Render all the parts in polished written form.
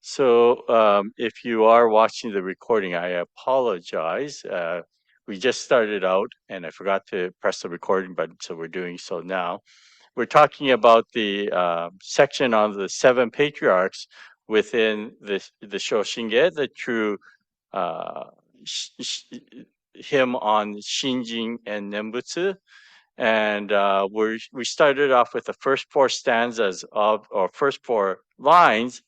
So, if you are watching the recording, I apologize. We just started out and I forgot to press the recording button, so we're doing so now. We're talking about the section on the seven patriarchs within the Shoshinge, the true uh, sh- sh- hymn on Shinjin and Nembutsu. And we started off with the first four stanzas of, or first four lines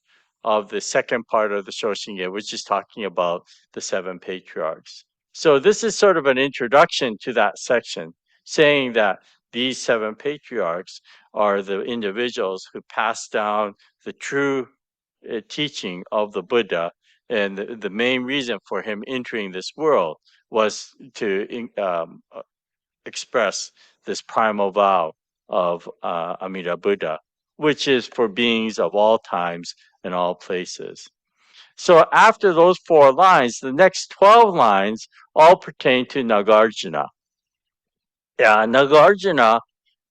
of the second part of the Shoshinge, which is talking about the seven patriarchs. So this is sort of an introduction to that section, saying that these seven patriarchs are the individuals who passed down the true teaching of the Buddha. And the main reason for him entering this world was to express this primal vow of Amida Buddha, which is for beings of all times and all places. So after those four lines, the next 12 lines all pertain to Nagarjuna. Yeah, Nagarjuna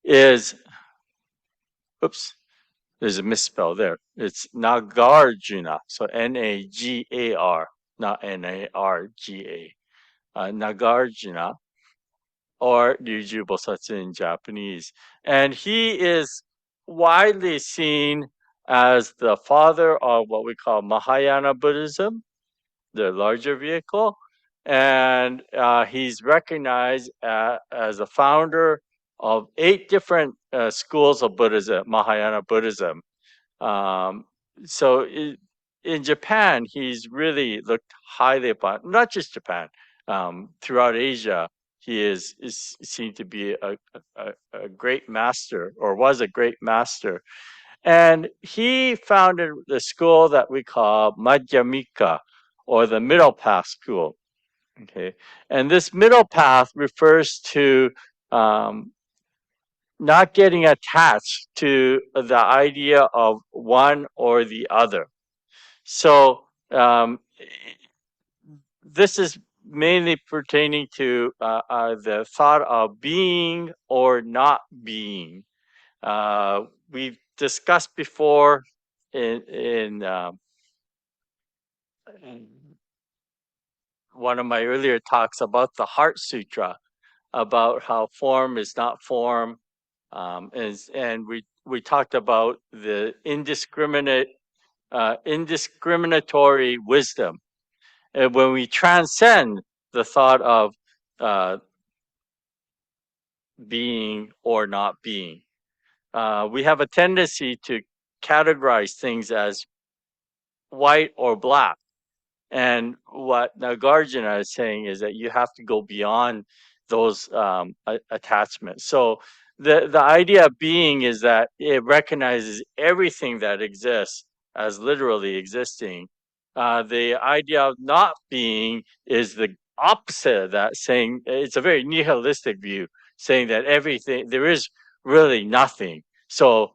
is, oops, there's a misspell there. It's Nagarjuna, so Nagar, not Narga. Nagarjuna, or Ryuju Bosatsu in Japanese. And he is widely seen as the father of what we call Mahayana Buddhism, the larger vehicle. And he's recognized as a founder of 8 different schools of Buddhism, Mahayana Buddhism. Um, so in Japan, he's really looked highly upon, not just Japan, throughout Asia. He is seen to be a great master, or was a great master. And he founded the school that we call Madhyamika, or the middle path school. Okay. And this middle path refers to um, not getting attached to the idea of one or the other. So this is mainly pertaining to the thought of being or not being. We've discussed before in one of my earlier talks about the Heart Sutra, about how form is not form, and we talked about the indiscriminatory wisdom. And when we transcend the thought of uh, being or not being, we have a tendency to categorize things as white or black. And what Nagarjuna is saying is that you have to go beyond those attachments. So the idea of being is that it recognizes everything that exists as literally existing. The idea of not being is the opposite of that, saying it's a very nihilistic view, saying that everything, there is really nothing. So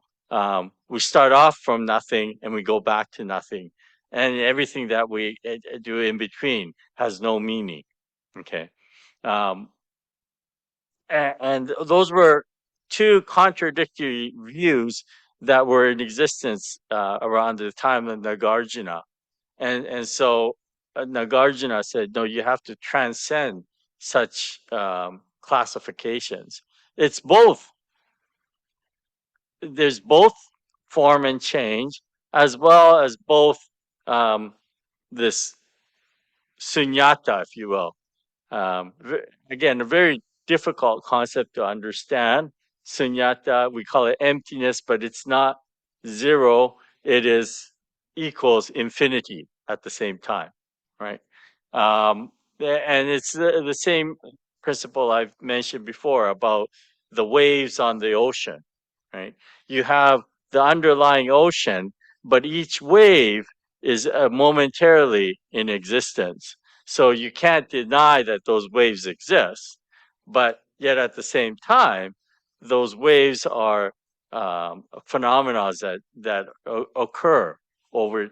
we start off from nothing and we go back to nothing, and everything that we do in between has no meaning. Okay. Um, and those were two contradictory views that were in existence around the time of Nagarjuna. And so Nagarjuna said, no, you have to transcend such classifications. It's both. There's both form and change, as well as both um, this sunyata, if you will. Again, a very difficult concept to understand. Sunyata, we call it emptiness, but it's not zero. It is equals infinity at the same time, right? And it's the same principle I've mentioned before about the waves on the ocean, right? You have the underlying ocean, but each wave is momentarily in existence. So you can't deny that those waves exist, but yet at the same time, those waves are phenomena that occur over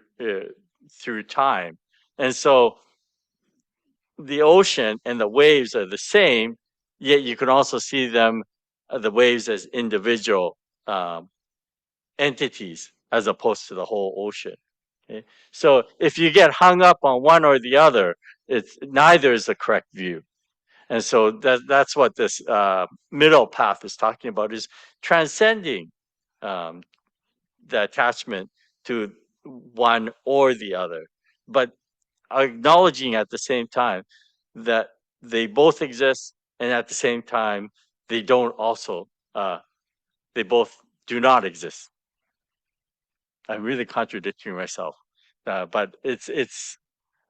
through time, and so the ocean and the waves are the same. Yet you can also see them, the waves, as individual entities as opposed to the whole ocean. Okay? So if you get hung up on one or the other, it's neither is the correct view. And so that's what this middle path is talking about, is transcending um, the attachment to one or the other, but acknowledging at the same time that they both exist, and at the same time they don't also they both do not exist. I'm really contradicting myself, but it's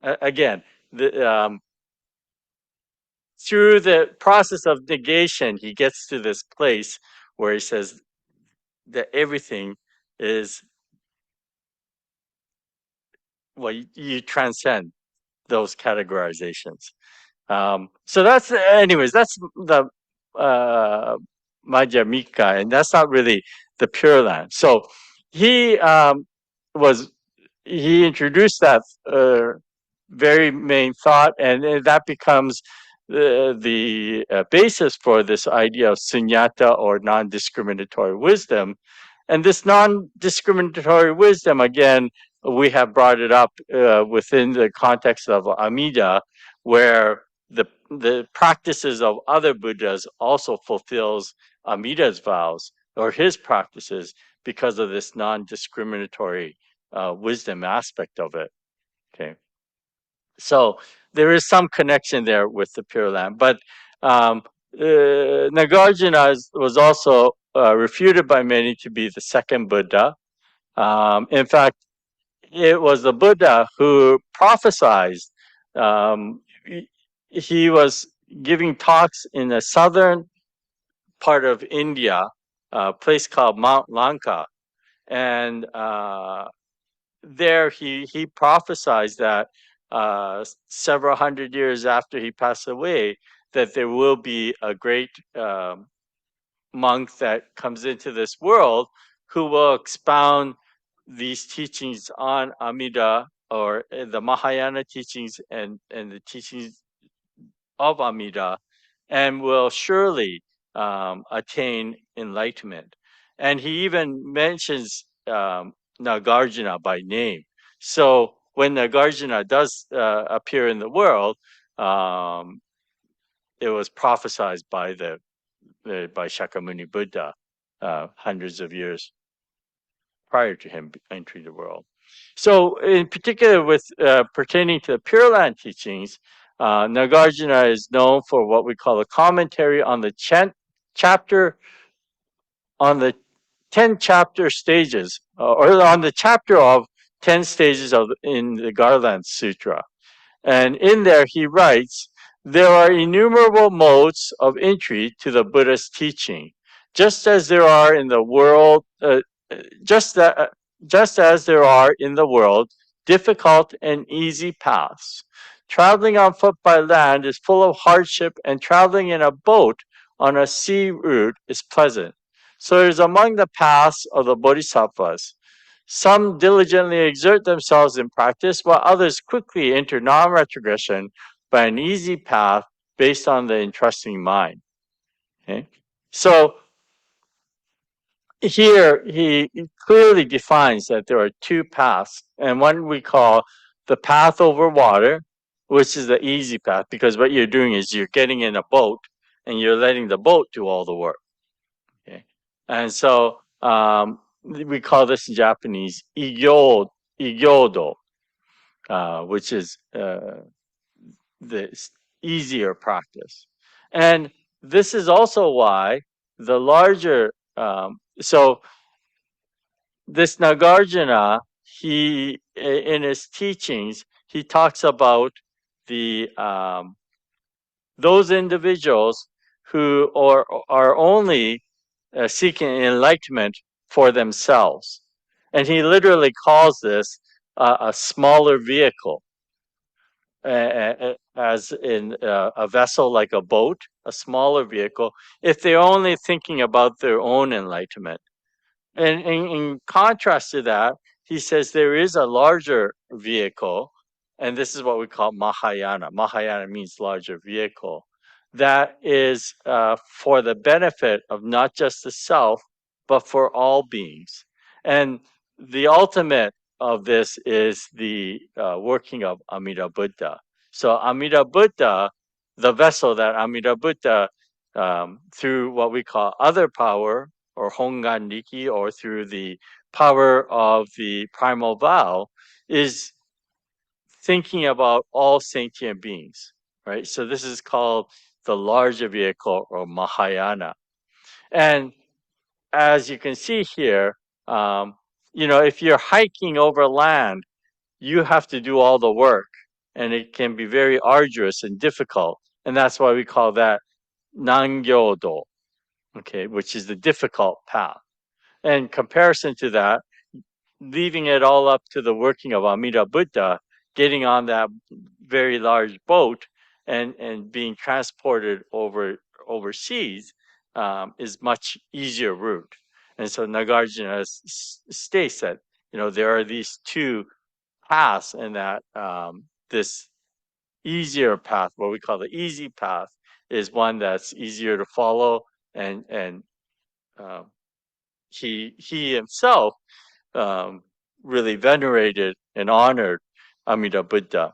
again the through the process of negation, he gets to this place where he says that everything is, well, you transcend those categorizations. So that's, anyways, that's the uh, Madhyamika, and that's not really the Pure Land. So he was he introduced that very main thought, and that becomes the basis for this idea of sunyata, or non-discriminatory wisdom. And this non-discriminatory wisdom, again, we have brought it up within the context of Amida, where the practices of other Buddhas also fulfills Amida's vows, or his practices, because of this non-discriminatory wisdom aspect of it. Okay, so there is some connection there with the Pure Land, but Nagarjuna was also refuted by many to be the second Buddha. In fact, it was the Buddha who prophesied. Um, he was giving talks in the southern part of India, a place called Mount Lanka, and there he prophesied that several hundred years after he passed away, that there will be a great monk that comes into this world who will expound these teachings on Amida, or the Mahayana teachings, and the teachings of Amida, and will surely attain enlightenment. And he even mentions Nagarjuna by name. So when Nagarjuna does appear in the world, um, it was prophesied by by Shakyamuni Buddha hundreds of years prior to him entering the world. So, in particular, with pertaining to the Pure Land teachings, Nagarjuna is known for what we call a commentary on the chapter, on the 10 chapter stages, or on the chapter of 10 stages of in the Garland Sutra. And in there, he writes, there are innumerable modes of entry to the Buddha's teaching, just as there are in the world, just that, just as there are in the world difficult and easy paths. Traveling on foot by land is full of hardship, and traveling in a boat on a sea route is pleasant. So it is among the paths of the bodhisattvas. Some diligently exert themselves in practice, while others quickly enter non-retrogression by an easy path based on the entrusting mind. Okay? So here he clearly defines that there are two paths, and one we call the path over water, which is the easy path, because what you're doing is you're getting in a boat and you're letting the boat do all the work. Okay, and so we call this in Japanese igyodo, which is the easier practice. And this is also why the larger so this Nagarjuna, he in his teachings, he talks about the those individuals who are only seeking enlightenment for themselves, and he literally calls this a smaller vehicle, as in a vessel like a boat, a smaller vehicle, if they're only thinking about their own enlightenment. And in contrast to that, he says there is a larger vehicle, and this is what we call Mahayana. Mahayana means larger vehicle, that is for the benefit of not just the self, but for all beings. And the ultimate of this is the working of Amida Buddha. So Amida Buddha, the vessel that Amida Buddha, through what we call other power or Hongan Niki, or through the power of the primal vow, is thinking about all sentient beings, right? So this is called the larger vehicle or Mahayana. And as you can see here, um, if you're hiking over land, you have to do all the work, and it can be very arduous and difficult. And that's why we call that Nangyodo, okay, which is the difficult path. In comparison to that, leaving it all up to the working of Amida Buddha, getting on that very large boat and being transported overseas is much easier route. And so Nagarjuna states that there are these two paths, and that this easier path, what we call the easy path, is one that's easier to follow, and um, he himself um, really venerated and honored Amida Buddha.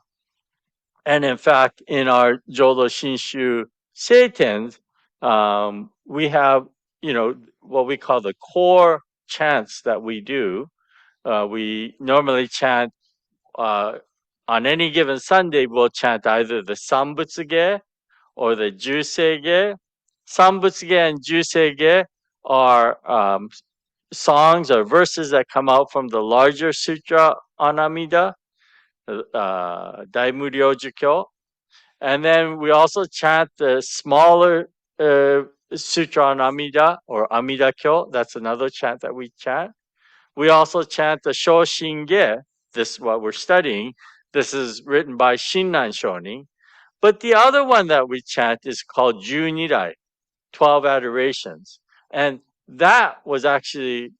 And in fact, in our Jodo Shinshu Seitens, we have, what we call the core chants that we do. We normally chant, on any given Sunday, we'll chant either the Sambutsuge or the Jusege. Sambutsuge and Jusege are songs or verses that come out from the larger sutra on Amida, Daimuryo. And then we also chant the smaller sutra on Amida, or Amida Kyo. That's another chant that we chant. We also chant the Shoshinge. This is what we're studying. This is written by Shinran Shonin. But the other one that we chant is called Junirai, 12 Adorations. And that was actually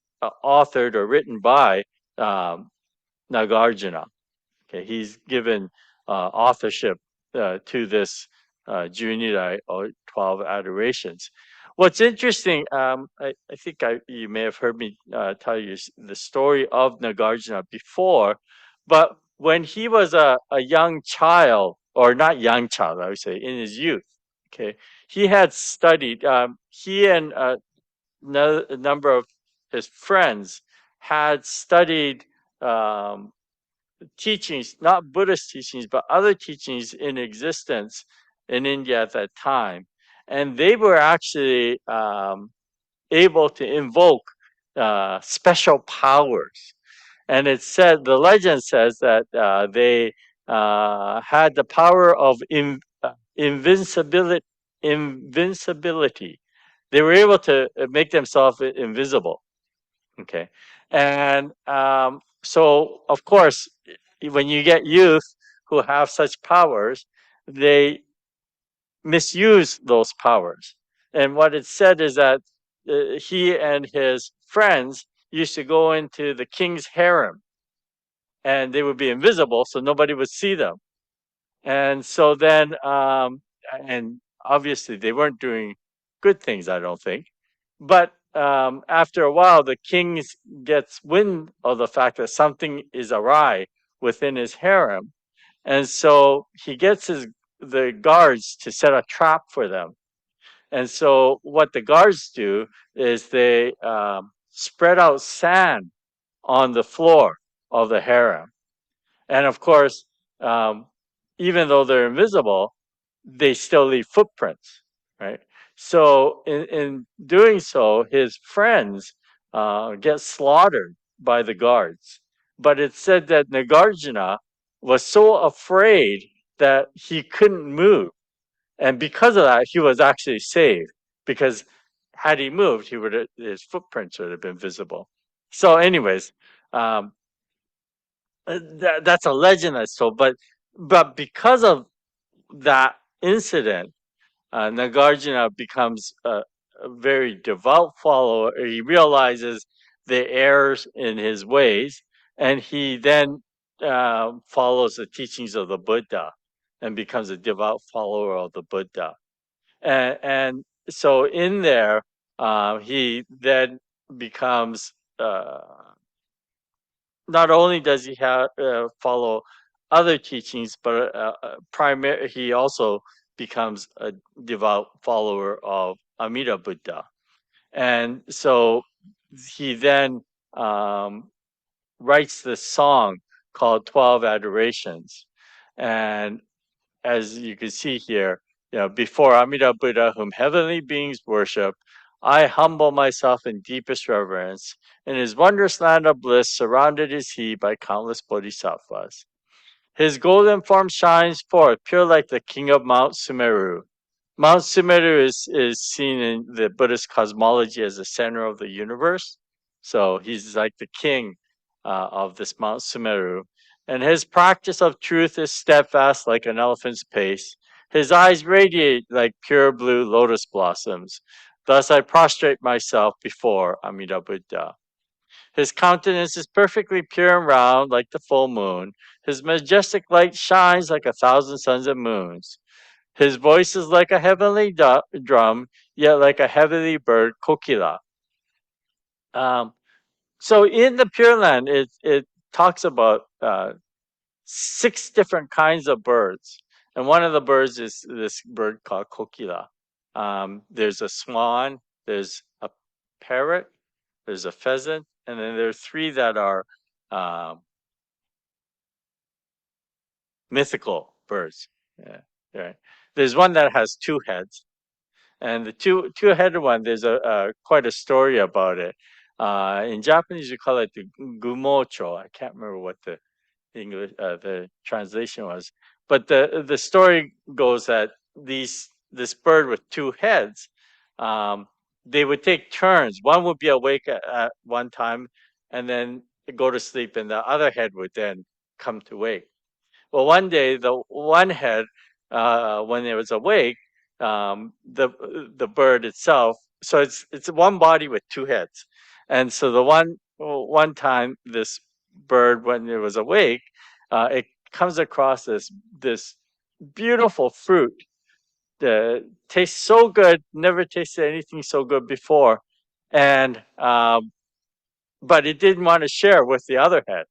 authored or written by Nagarjuna. Okay, he's given authorship to this Junirai, or 12 Adorations. What's interesting, I think you may have heard me tell you the story of Nagarjuna before, but when he was a young child, or not young child, I would say, in his youth, okay, he had studied, he and a number of his friends had studied teachings, not Buddhist teachings, but other teachings in existence in India at that time. And they were actually able to invoke special powers. And it said, the legend says that they had the power of invincibility. Invincibility. They were able to make themselves invisible. Okay. And so, of course, when you get youth who have such powers, they misuse those powers. And what it said is that he and his friends used to go into the king's harem, and they would be invisible, so nobody would see them. And so then, and obviously they weren't doing good things, I don't think. But after a while, the king gets wind of the fact that something is awry within his harem, and so he gets the guards to set a trap for them. And so what the guards do is they spread out sand on the floor of the harem, and of course, um, even though they're invisible, they still leave footprints, right? So in doing so, his friends get slaughtered by the guards. But it's said that Nagarjuna was so afraid that he couldn't move. And because of that, he was actually saved. Because had he moved, his footprints would have been visible. So, anyways, um, that's a legend that's told. But because of that incident, Nagarjuna becomes a very devout follower. He realizes the errors in his ways, and he then follows the teachings of the Buddha and becomes a devout follower of the Buddha. And so in there, he then becomes not only does he follow other teachings, but he also becomes a devout follower of Amida Buddha. And so he then um, writes this song called 12 Adorations. And as you can see here, before Amida Buddha, whom heavenly beings worship, I humble myself in deepest reverence. In his wondrous land of bliss, surrounded is he by countless bodhisattvas. His golden form shines forth, pure like the king of Mount Sumeru. Mount Sumeru is seen in the Buddhist cosmology as the center of the universe. So he's like the king of this Mount Sumeru. And his practice of truth is steadfast like an elephant's pace. His eyes radiate like pure blue lotus blossoms. Thus I prostrate myself before Amida Buddha. His countenance is perfectly pure and round like the full moon. His majestic light shines like a thousand suns and moons. His voice is like a heavenly drum, yet like a heavenly bird, kokila. Um, so in the Pure Land, it talks about six different kinds of birds, and one of the birds is this bird called kokila. There's a swan, there's a parrot, there's a pheasant, and then there are three that are um, mythical birds. Yeah, right. There's one that has two heads, and the two-headed one. There's a quite a story about it. In Japanese, you call it the gumocho. I can't remember what the English the translation was, but the story goes that this bird with two heads, um, they would take turns. One would be awake at one time, and then go to sleep, and the other head would then come to wake. Well, one day the one head, when it was awake, the bird itself. So it's one body with two heads, and so the one time this bird, when it was awake, it comes across this beautiful fruit that tastes so good. Never tasted anything so good before, and but it didn't want to share with the other head.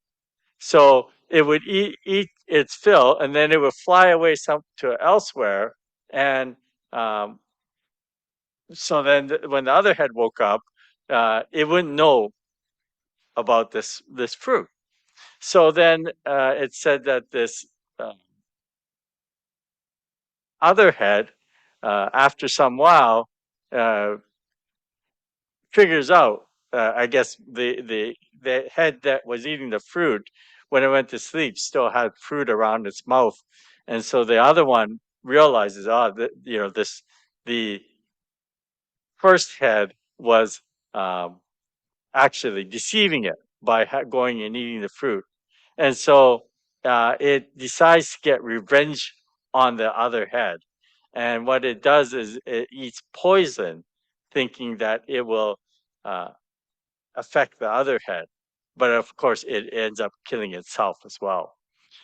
So it would eat its fill, and then it would fly away some to elsewhere. And so then, when the other head woke up, it wouldn't know about this fruit. So then it said that this uh, other head, after some while, uh, figures out. I guess the head that was eating the fruit, when it went to sleep, still had fruit around its mouth, and so the other one realizes, this the first head was um, actually deceiving it by going and eating the fruit, and so it decides to get revenge on the other head, and what it does is it eats poison, thinking that it will. Uh, affect the other head. But of course, it ends up killing itself as well.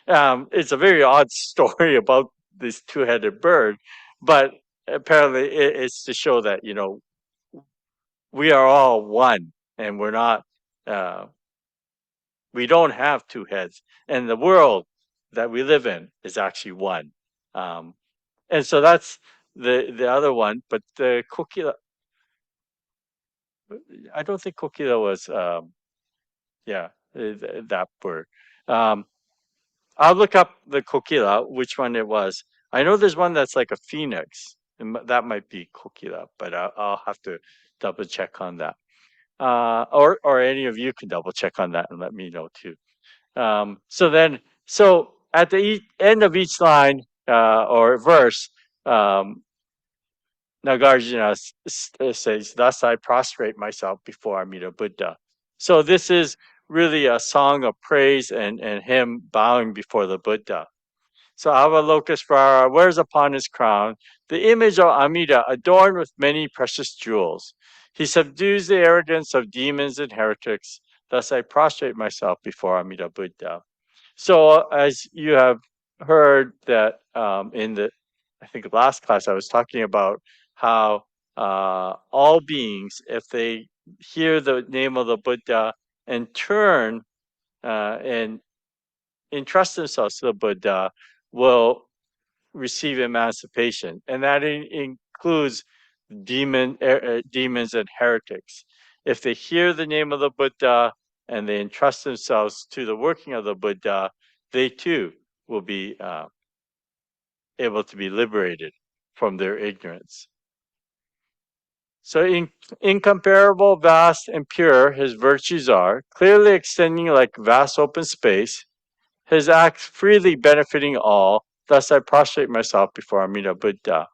It's a very odd story about this two-headed bird, but apparently it's to show that we are all one, and we're not. Uh, we don't have two heads, and the world that we live in is actually one. Um, and so that's the other one. But the kokila, I don't think kokila was. Yeah, that bird. Um, I'll look up the kokila, which one it was. I know there's one that's like a phoenix, and that might be kokila, but I'll have to double check on that. Or any of you can double check on that and let me know too. So at the end of each line or verse, um, Nagarjuna says, "Thus I prostrate myself before Amida Buddha." So this is really a song of praise and him bowing before the Buddha. So Avalokitesvara wears upon his crown the image of Amida adorned with many precious jewels. He subdues the arrogance of demons and heretics. Thus I prostrate myself before Amida Buddha. So as you have heard that in the, I think last class I was talking about how all beings, if they hear the name of the Buddha and turn and entrust themselves to the Buddha will receive emancipation, and that includes demons and heretics. If they hear the name of the Buddha and they entrust themselves to the working of the Buddha, they too will be able to be liberated from their ignorance. So, incomparable, vast, and pure his virtues are, clearly extending like vast open space, his acts freely benefiting all. Thus, I prostrate myself before Amida Buddha.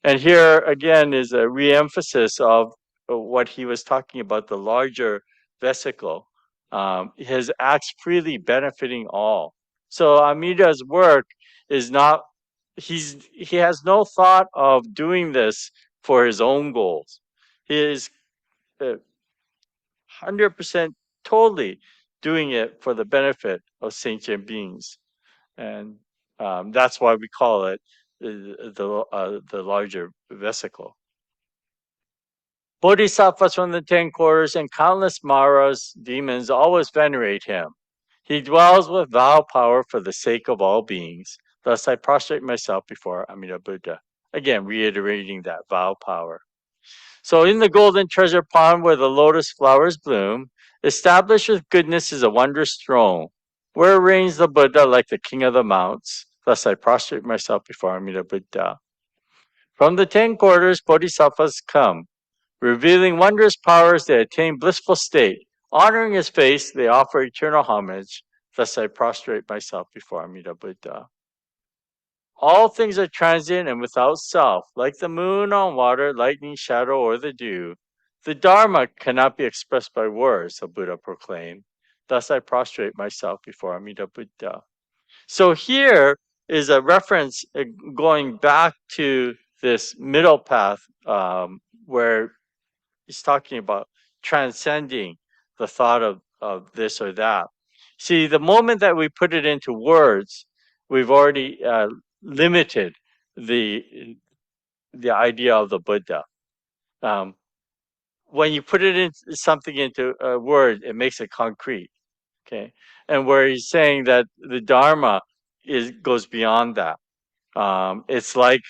And here again is a re-emphasis of what he was talking about, the larger vesicle. His acts freely benefiting all. So Amida's work is not, he has no thought of doing this for his own goals. He is 100% totally doing it for the benefit of sentient beings. And that's why we call it the larger vesicle. Bodhisattvas from the 10 quarters and countless Maras, demons, always venerate him. He dwells with vow power for the sake of all beings. Thus I prostrate myself before Amida Buddha. Again, reiterating that vow power. So in the golden treasure pond where the lotus flowers bloom, established with goodness is a wondrous throne, where reigns the Buddha like the king of the mounts. Thus I prostrate myself before Amida Buddha. From the 10 quarters, bodhisattvas come. Revealing wondrous powers, they attain blissful state. Honoring his face, they offer eternal homage. Thus I prostrate myself before Amida Buddha. All things are transient and without self, like the moon on water, lightning, shadow, or the dew. The Dharma cannot be expressed by words, the Buddha proclaimed. Thus I prostrate myself before Amida Buddha. So here is a reference going back to this middle path where he's talking about transcending the thought of this or that. See, the moment that we put it into words, we've already limited the the idea of the Buddha. Um, when you put it in something into a word, it makes it concrete. Okay, and where he's saying that the Dharma is goes beyond that. It's like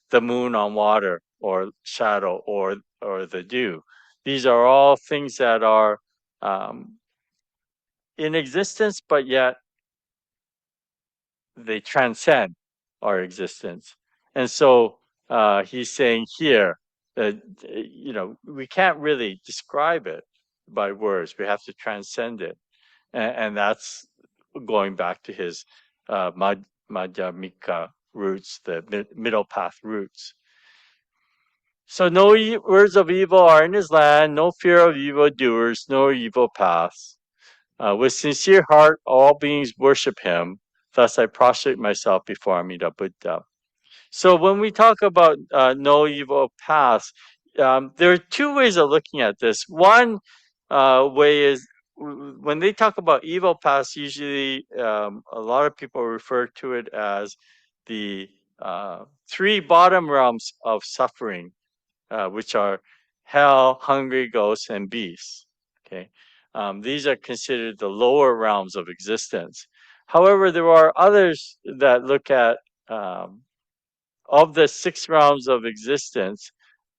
the moon on water, or shadow, or the dew. These are all things that are um, in existence, but yet they transcend our existence. And so he's saying here that we can't really describe it by words. We have to transcend it, and that's going back to his Madhyamika roots, the middle path roots. So no words of evil are in his land, no fear of evil doers, no evil paths. With sincere heart, all beings worship him. Thus I prostrate myself before Amida Buddha. So when we talk about no evil paths, there are two ways of looking at this. One way is when they talk about evil paths, usually a lot of people refer to it as the three bottom realms of suffering, which are hell, hungry ghosts, and beasts. Okay, these are considered the lower realms of existence. However, there are others that look at of the 6 realms of existence,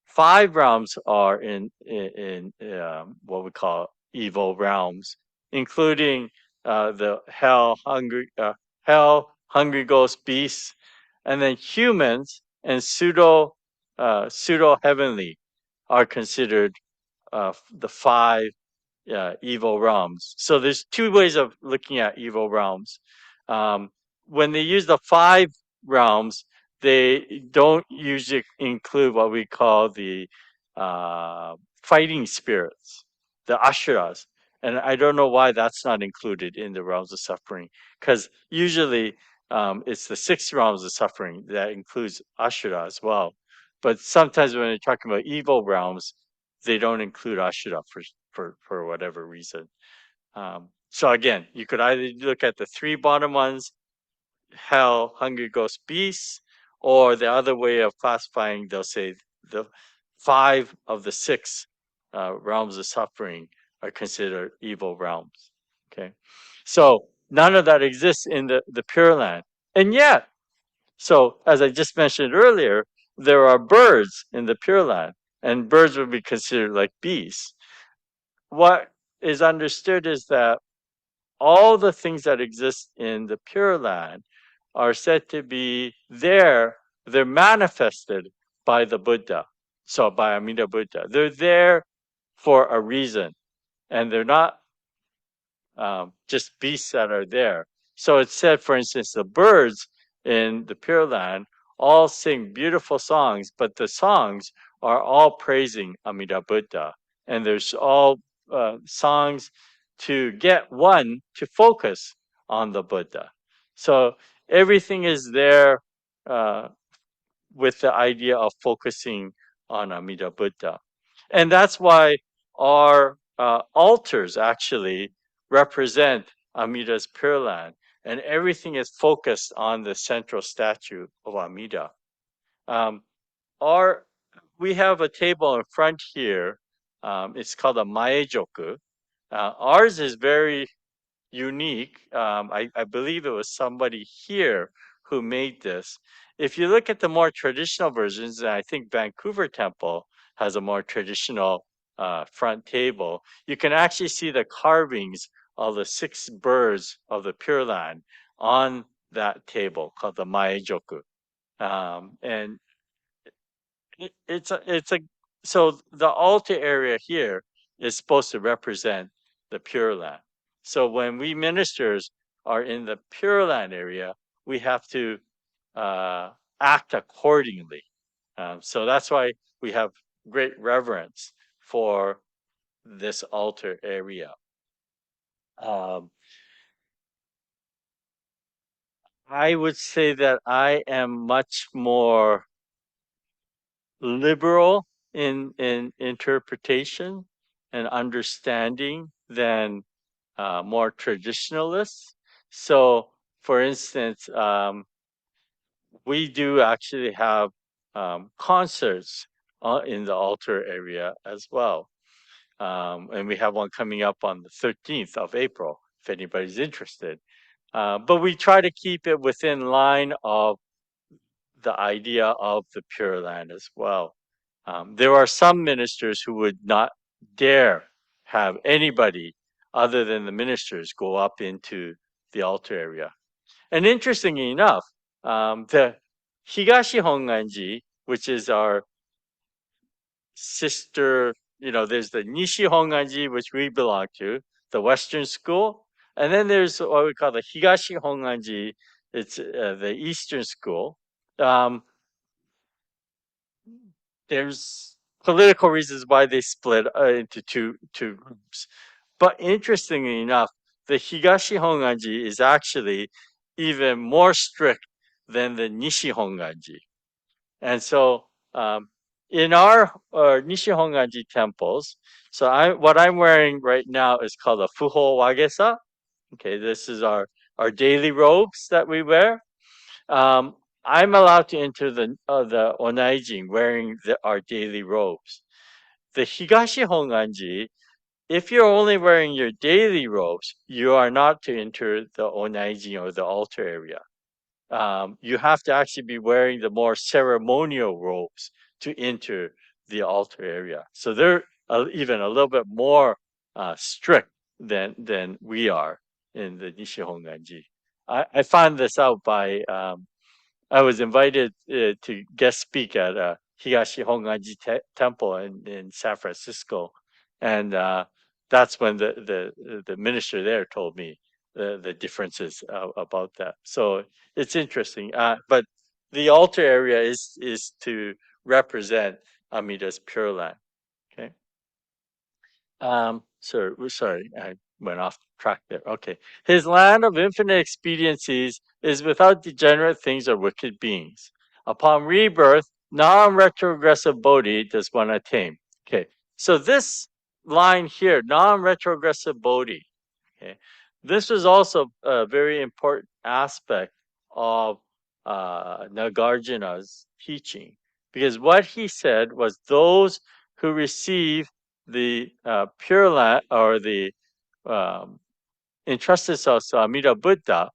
5 realms are in what we call evil realms, including the hell, hungry ghost, beasts, and then humans and pseudo heavenly are considered the 5 evil realms. So there's 2 ways of looking at evil realms. When they use the 5 realms, they don't usually include what we call the fighting spirits, the ashuras. And I don't know why that's not included in the realms of suffering, because usually it's the 6 realms of suffering that includes ashura as well. But sometimes when they're talking about evil realms, they don't include ashura for whatever reason. So again, you could either look at the 3 bottom ones, hell, hungry ghost, beasts, or the other way of classifying, they'll say the 5 of the 6 realms of suffering are considered evil realms. Okay. So none of that exists in the Pure Land. And yet, so as I just mentioned earlier, there are birds in the Pure Land, and birds would be considered like beasts. What is understood is that all the things that exist in the Pure Land are said to be there, they're manifested by the Buddha. So by Amida Buddha. They're there for a reason. And they're not just beasts that are there. So it said, for instance, the birds in the Pure Land all sing beautiful songs, but the songs are all praising Amida Buddha. And there's all songs to get one to focus on the Buddha. So everything is there uh, with the idea of focusing on Amida Buddha. And that's why our altars actually represent Amida's Pure Land, and everything is focused on the central statue of Amida. Um, our we have a table in front here. It's called a maejoku. Ours is very unique. I believe it was somebody here who made this. If you look at the more traditional versions, and I think Vancouver Temple has a more traditional front table, you can actually see the carvings of the 6 birds of the Pure Land on that table called the Maejoku. And it's a so the altar area here is supposed to represent the Pure Land. So when we ministers are in the Pure Land area, we have to uh, act accordingly. So that's why we have great reverence for this altar area. Um, I would say that I am much more liberal in interpretation and understanding than more traditionalists. So, for instance, we do actually have concerts in the altar area as well. And we have one coming up on the 13th of April, if anybody's interested. But we try to keep it within line of the idea of the Pure Land as well. There are some ministers who would not dare have anybody other than the ministers go up into the altar area. And interestingly enough, the Higashi Honganji, which is our sister, there's the Nishi Honganji, which we belong to, the Western school. And then there's what we call the Higashi Honganji, it's the Eastern school. Um, there's political reasons why they split into two groups. But interestingly enough, the Higashi Honganji is actually even more strict than the Nishi Honganji. And so in our Nishi Honganji temples, so what I'm wearing right now is called a Fuho Wagesa. Okay, this is our daily robes that we wear. Um, I'm allowed to enter the onaijin wearing our daily robes. The Higashi Honganji, if you're only wearing your daily robes, you are not to enter the onaijin or the altar area. You have to actually be wearing the more ceremonial robes to enter the altar area. So they're even a little bit more strict than we are in the Nishi Honganji. I found this out by I was invited to guest speak at Higashi Honganji Temple in San Francisco, and that's when the minister there told me the differences about that. So it's interesting. But the altar area is to represent Amida's Pure Land. Okay. Sorry, I went off track there. Okay. His land of infinite expediencies is without degenerate things or wicked beings. Upon rebirth, non-retrogressive Bodhi does one attain. Okay. So this line here, non-retrogressive Bodhi, okay, this was also a very important aspect of Nagarjuna's teaching, because what he said was those who receive the Pure Land or the um, entrust themselves to Amida Buddha.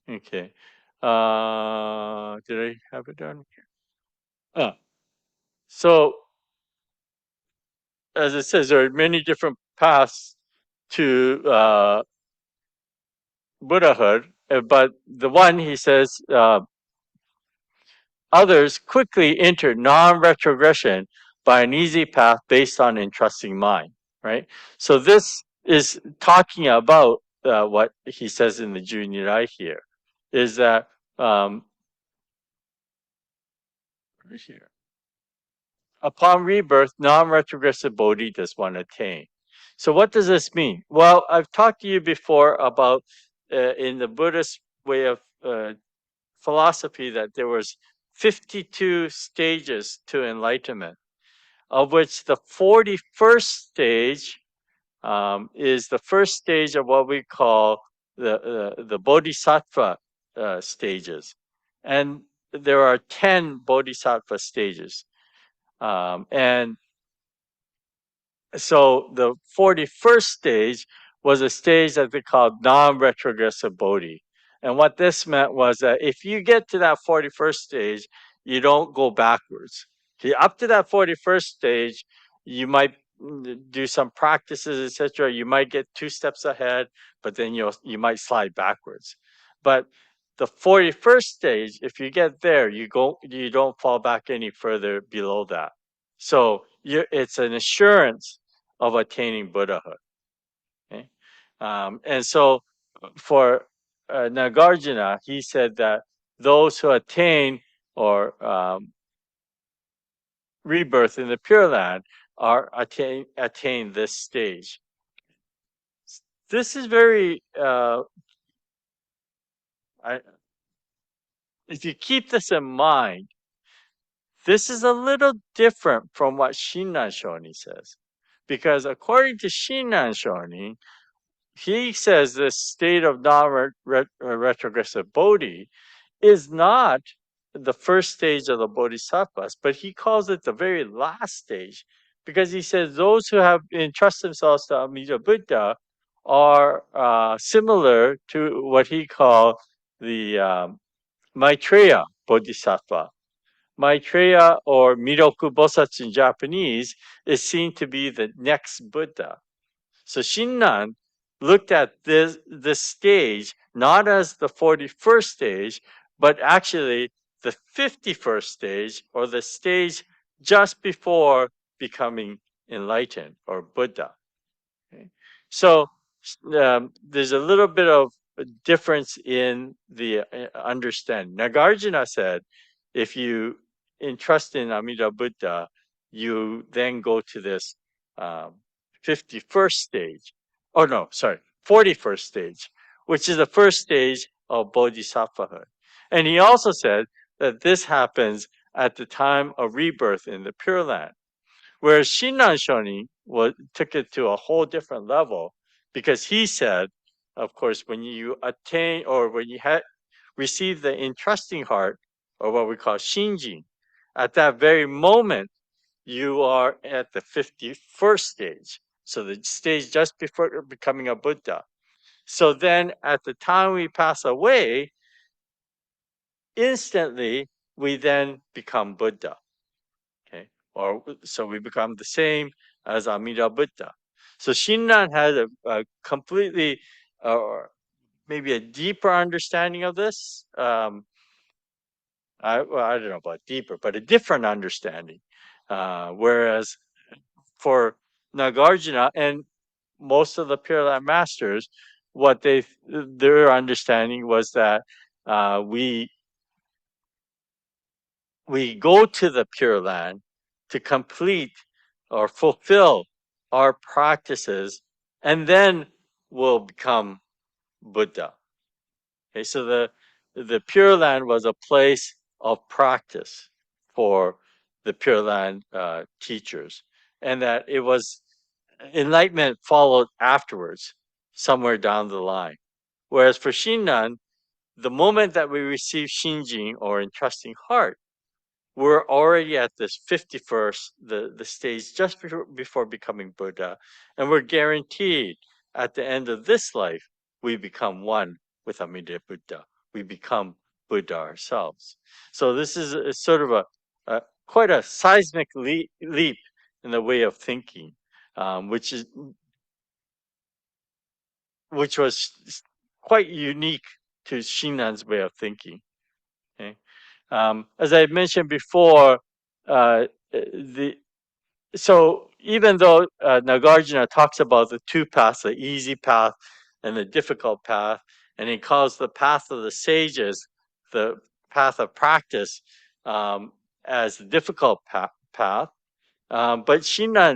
Okay. Did I have it down here? So, as it says, there are many different paths to Buddhahood, but the one he says, others quickly enter non-retrogression by an easy path based on entrusting mind, right? So this is talking about what he says in the Junirai here, is that right here, upon rebirth, non-retrogressive bodhi does one attain. So what does this mean? Well, I've talked to you before about in the Buddhist way of philosophy that there was 52 stages to enlightenment, of which the 41st stage is the first stage of what we call the bodhisattva stages. And there are 10 bodhisattva stages. And so the 41st stage was a stage that they called non-retrogressive bodhi. And what this meant was that if you get to that 41st stage, you don't go backwards. Okay, up to that 41st stage, you might do some practices, etc. You might get 2 steps ahead, but then you might slide backwards. But the 41st stage, if you get there, you don't fall back any further below that. So it's an assurance of attaining Buddhahood. Okay? And so for Nagarjuna, he said that those who attain or rebirth in the Pure Land are attain this stage. This is very, if you keep this in mind, this is a little different from what Shinran Shoni says. Because according to Shinran Shoni, he says this state of non-retrogressive bodhi is not the first stage of the bodhisattvas, but he calls it the very last stage because he says those who have entrusted themselves to Amida Buddha are similar to what he called the Maitreya Bodhisattva. Maitreya or Miroku Bosatsu in Japanese is seen to be the next Buddha. So Shinran looked at this stage not as the 41st stage, but actually the 51st stage or the stage just before becoming enlightened or Buddha. Okay? So there's a little bit of a difference in the understanding. Nagarjuna said, if you entrust in Amida Buddha, you then go to this 51st stage. Oh, no, sorry, 41st stage, which is the first stage of Bodhisattvahood. And he also said that this happens at the time of rebirth in the Pure Land. Whereas Shinran Shoni took it to a whole different level because he said, of course, when you attain or when you receive the entrusting heart, or what we call Shinjin, at that very moment, you are at the 51st stage. So the stage just before becoming a Buddha. So then at the time we pass away, instantly we then become Buddha. Okay, or so we become the same as Amida Buddha. So Shinran had a completely, or maybe a deeper understanding of this. I don't know about deeper, but a different understanding. Whereas for Nagarjuna and most of the Pure Land masters, what their understanding was that we go to the Pure Land to complete or fulfill our practices, and then we'll become Buddha. Okay, so the Pure Land was a place of practice for the Pure Land teachers, and that it was enlightenment followed afterwards, somewhere down the line. Whereas for Shinran, the moment that we receive Shinjin or entrusting heart, we're already at this 51st, the stage just before becoming Buddha, and we're guaranteed at the end of this life, we become one with Amida Buddha. We become Buddha ourselves. So this is sort of a quite a seismic leap in the way of thinking, which is which was quite unique to Shinan's way of thinking. Okay? As I mentioned before, the so even though Nagarjuna talks about the two paths, the easy path and the difficult path, and he calls the path of the sages, the path of practice, as the difficult path, but Shinan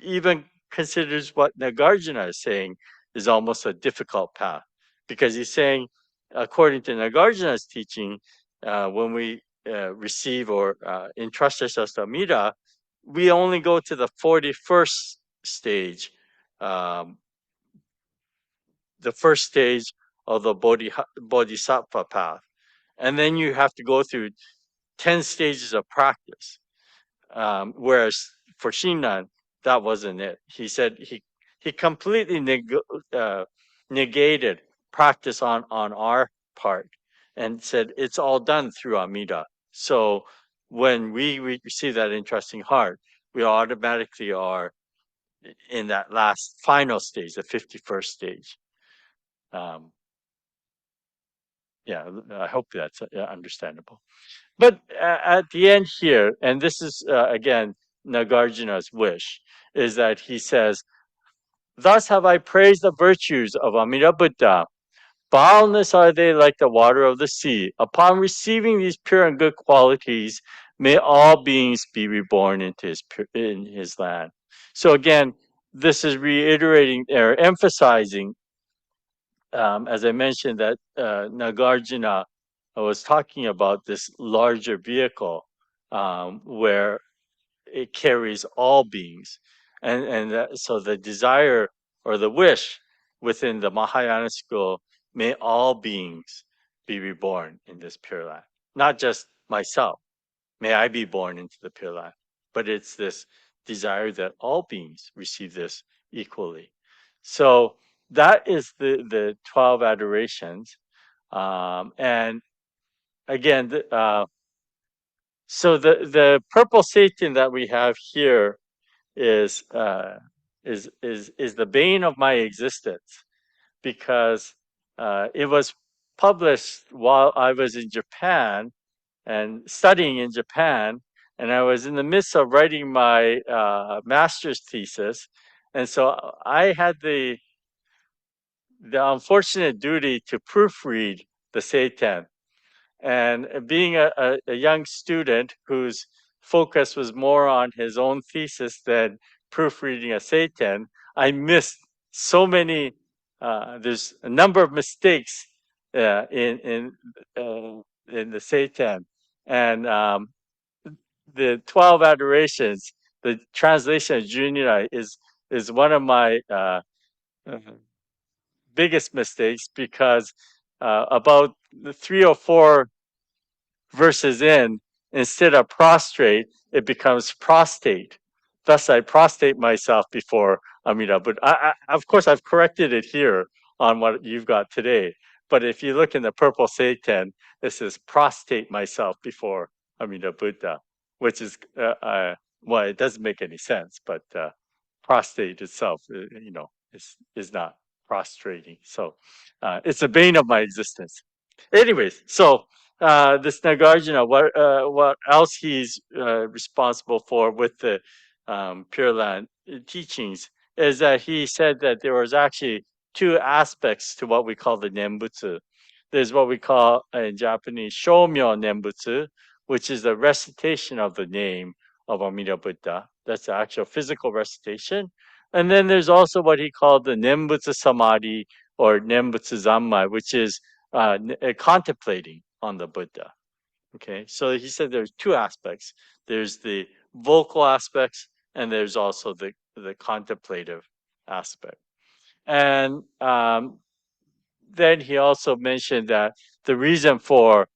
even considers what Nagarjuna is saying is almost a difficult path, because he's saying, according to Nagarjuna's teaching, when we receive or entrust ourselves to Amida, we only go to the 41st stage, um, the first stage of the bodhisattva path. And then you have to go through 10 stages of practice. Whereas for Shinan, that wasn't it. He said he completely negated practice on our part and said it's all done through Amida. So when we receive that interesting heart, we automatically are in that last final stage, the 51st stage. Um, yeah, I hope that's understandable. But at the end here, and this is again Nagarjuna's wish, is that he says, "Thus have I praised the virtues of Amida Buddha. Boundless are they like the water of the sea. Upon receiving these pure and good qualities, may all beings be reborn into in his land." So again, this is reiterating or emphasizing, as I mentioned, that Nagarjuna was talking about this larger vehicle, where it carries all beings, and so the desire or the wish within the Mahayana school, may all beings be reborn in this Pure Land, not just myself. May I be born into the Pure Land, but it's this desire that all beings receive this equally. So that is the 12 adorations, and again, so the purple Satan that we have here is is the bane of my existence, because it was published while I was in Japan and studying in Japan, and I was in the midst of writing my master's thesis, and so I had the unfortunate duty to proofread the Seitan. And being a young student whose focus was more on his own thesis than proofreading a Seitan, I missed so many. There's a number of mistakes in the Seitan, and the 12 adorations. The translation of Junya is one of my uh, biggest mistakes, because about the 3 or 4 verses in, instead of prostrate, it becomes prostate. Thus, I prostrate myself before Amida. But of course, I've corrected it here on what you've got today. But if you look in the purple Seitan, it says prostrate myself before Amida Buddha, which is, well, it doesn't make any sense, but prostate itself, is not prostrating. So it's a bane of my existence. Anyways, so this Nagarjuna, what else he's responsible for with the Pure Land teachings is that he said that there was actually two aspects to what we call the Nembutsu. There's what we call in Japanese Shomyo Nembutsu, which is the recitation of the name of Amida Buddha. That's the actual physical recitation. And then there's also what he called the Nembutsu Samadhi or Nembutsu Zammai, which is contemplating on the Buddha. Okay, so he said there's two aspects. There's the vocal aspects, and there's also the contemplative aspect. And then he also mentioned that the reason for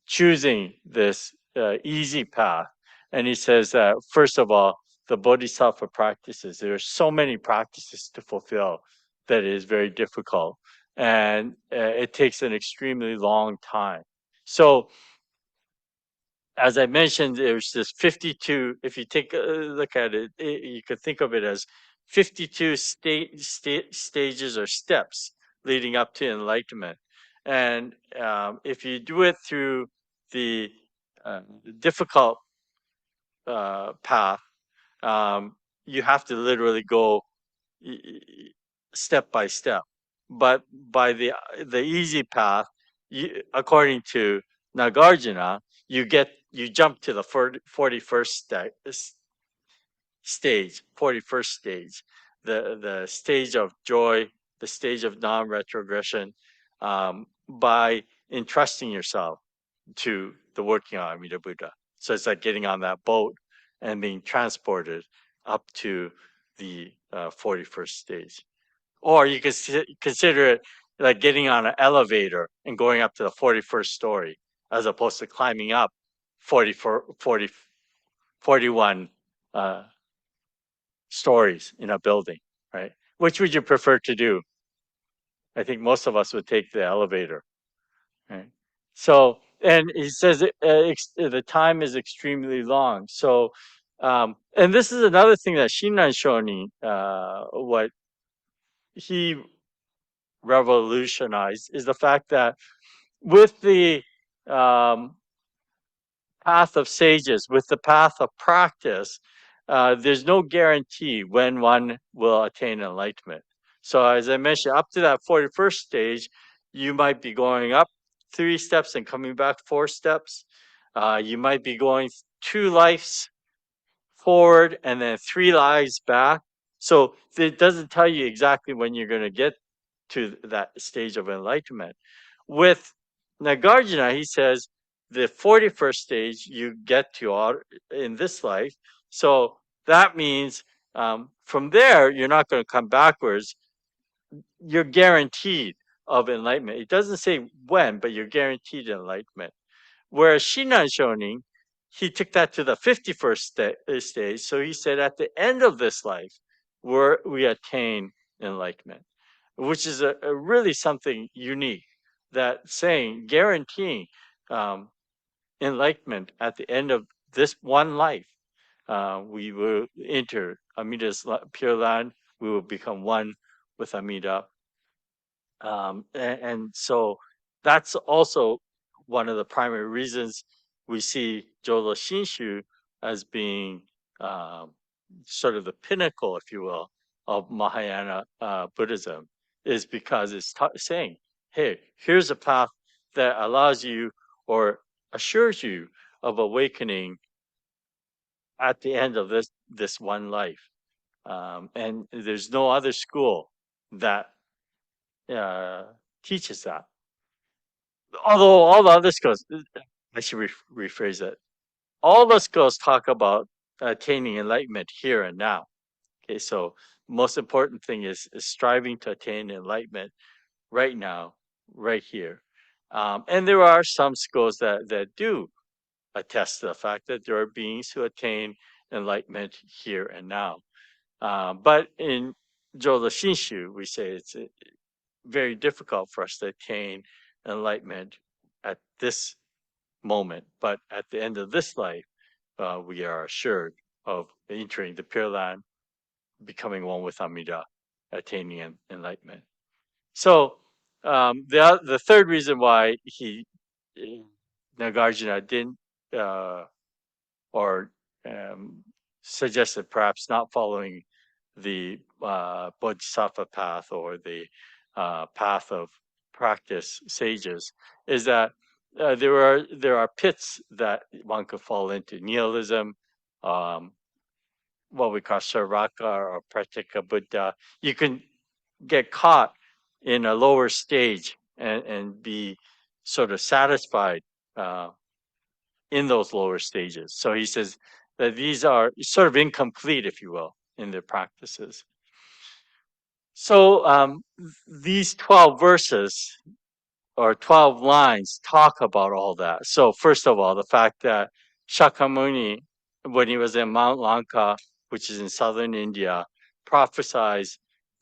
choosing this easy path, and he says that first of all, the bodhisattva practices. There are so many practices to fulfill that is very difficult, and it takes an extremely long time. So, as I mentioned, there's this 52. If you take a look at it, you could think of it as 52 stages or steps leading up to enlightenment. And if you do it through the uh, difficult path, you have to literally go step by step. But by the easy path, according to Nagarjuna, you jump to the 41st stage, 41st stage, the stage of joy, the stage of non-retrogression, by entrusting yourself to the working of Amida Buddha. So it's like getting on that boat and being transported up to the 41st stage. Or you could consider it like getting on an elevator and going up to the 41st story, as opposed to climbing up 44, 40, 41 stories in a building, right? Which would you prefer to do? I think most of us would take the elevator, right? So, and he says the time is extremely long. So, and this is another thing that Shinran Shoni, what he revolutionized is the fact that with the um, path of sages, with the path of practice, there's no guarantee when one will attain enlightenment. So, as I mentioned, up to that 41st stage, you might be going up 3 steps and coming back 4 steps. You might be going 2 lives forward and then 3 lives back. So, it doesn't tell you exactly when you're going to get to that stage of enlightenment. With Nagarjuna, he says the 41st stage you get to in this life. So that means from there, you're not going to come backwards. You're guaranteed of enlightenment. It doesn't say when, but you're guaranteed enlightenment. Whereas Shinran Shonin, he took that to the 51st stage. So he said at the end of this life, we attain enlightenment, which is a really something unique, that saying, guaranteeing enlightenment at the end of this one life. We will enter Amida's pure land. We will become one with Amida. And so that's also one of the primary reasons we see Jodo Shinshu as being sort of the pinnacle, if you will, of Mahayana Buddhism, is because it's saying, hey, here's a path that allows you or assures you of awakening at the end of this one life. And there's no other school that uh, teaches that. Although all the other schools, I should rephrase it. All the schools talk about attaining enlightenment here and now. Okay, so most important thing is striving to attain enlightenment right now, right here. And there are some schools that do attest to the fact that there are beings who attain enlightenment here and now. But in Jodo Shinshu, we say it's very difficult for us to attain enlightenment at this moment. But at the end of this life, we are assured of entering the Pure Land, becoming one with Amida, attaining enlightenment. So the third reason why Nagarjuna didn't or suggested perhaps not following the bodhisattva path or the path of practice sages is that there are pits that one could fall into: nihilism, what we call sarvaka or pratika buddha. You can get caught in a lower stage and be sort of satisfied in those lower stages. So he says that these are sort of incomplete, if you will, in their practices. So these 12 verses or 12 lines talk about all that. So first of all, the fact that Shakyamuni, when he was in Mount Lanka, which is in southern India, prophesied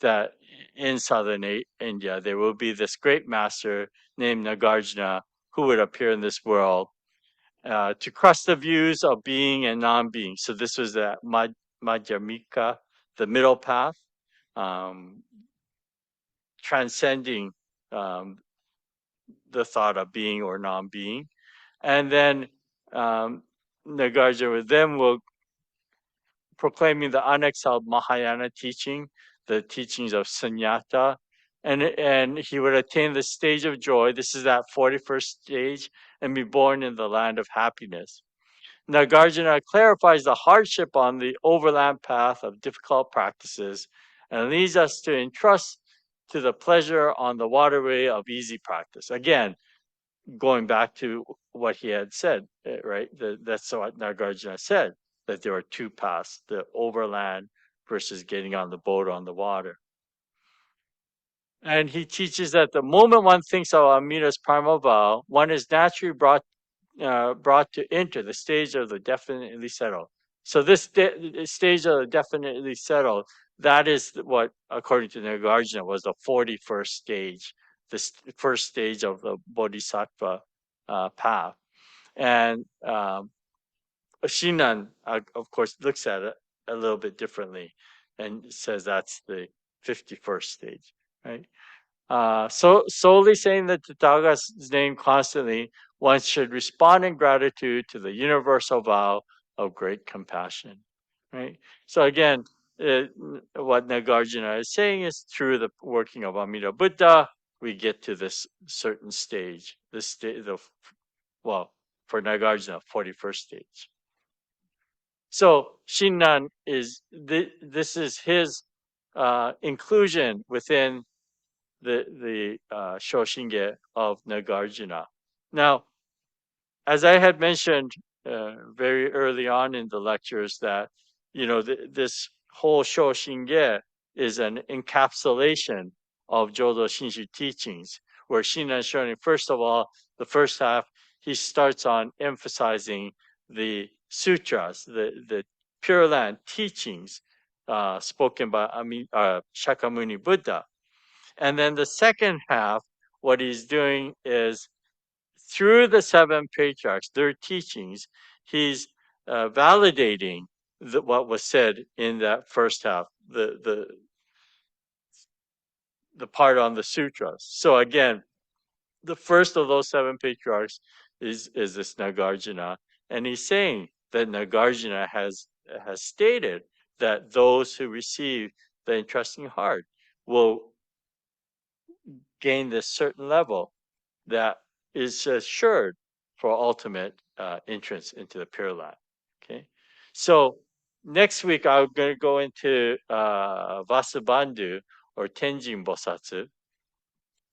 that in southern India there will be this great master named Nagarjuna who would appear in this world to crush the views of being and non-being. So this was the Madhyamika, the middle path, um, transcending um, the thought of being or non-being. And then um, Nagarjuna then will proclaiming the unexcelled Mahayana teaching, the teachings of Sunyata, and he would attain the stage of joy. This is that 41st stage, and be born in the land of happiness. Nagarjuna clarifies the hardship on the overland path of difficult practices and leads us to entrust to the pleasure on the waterway of easy practice. Again, going back to what he had said, right? That's what Nagarjuna said, that there are two paths, the overland versus getting on the boat on the water. And he teaches that the moment one thinks of Amita's primal vow, one is naturally brought to enter the stage of the definitely settled. So this stage of the definitely settled, that is what, according to Nagarjuna, was the 41st stage, the first stage of the Bodhisattva path. And Shinan, of course, looks at it a little bit differently and says that's the 51st stage, right? So solely saying the Tathagata's name constantly, one should respond in gratitude to the universal vow of great compassion, right? So again, what Nagarjuna is saying is through the working of Amida Buddha, we get to this certain stage, this stage, well, for Nagarjuna, 41st stage. So Shinran is this is his inclusion within the Shoshinge of Nagarjuna. Now, as I had mentioned very early on in the lectures, that this whole Shoshinge is an encapsulation of Jodo Shinshu teachings, where Shinran Shonin, first of all, the first half, he starts on emphasizing the sutras, the Pure Land teachings spoken by Shakyamuni Buddha. And then the second half, what he's doing is through the seven patriarchs, their teachings, he's validating what was said in that first half, the part on the sutras. So again, the first of those seven patriarchs is this Nagarjuna, and he's saying that Nagarjuna has stated that those who receive the entrusting heart will gain this certain level that is assured for ultimate entrance into the Pure Land. Okay, so next week I'm going to go into Vasubandhu or Tenjin Bosatsu,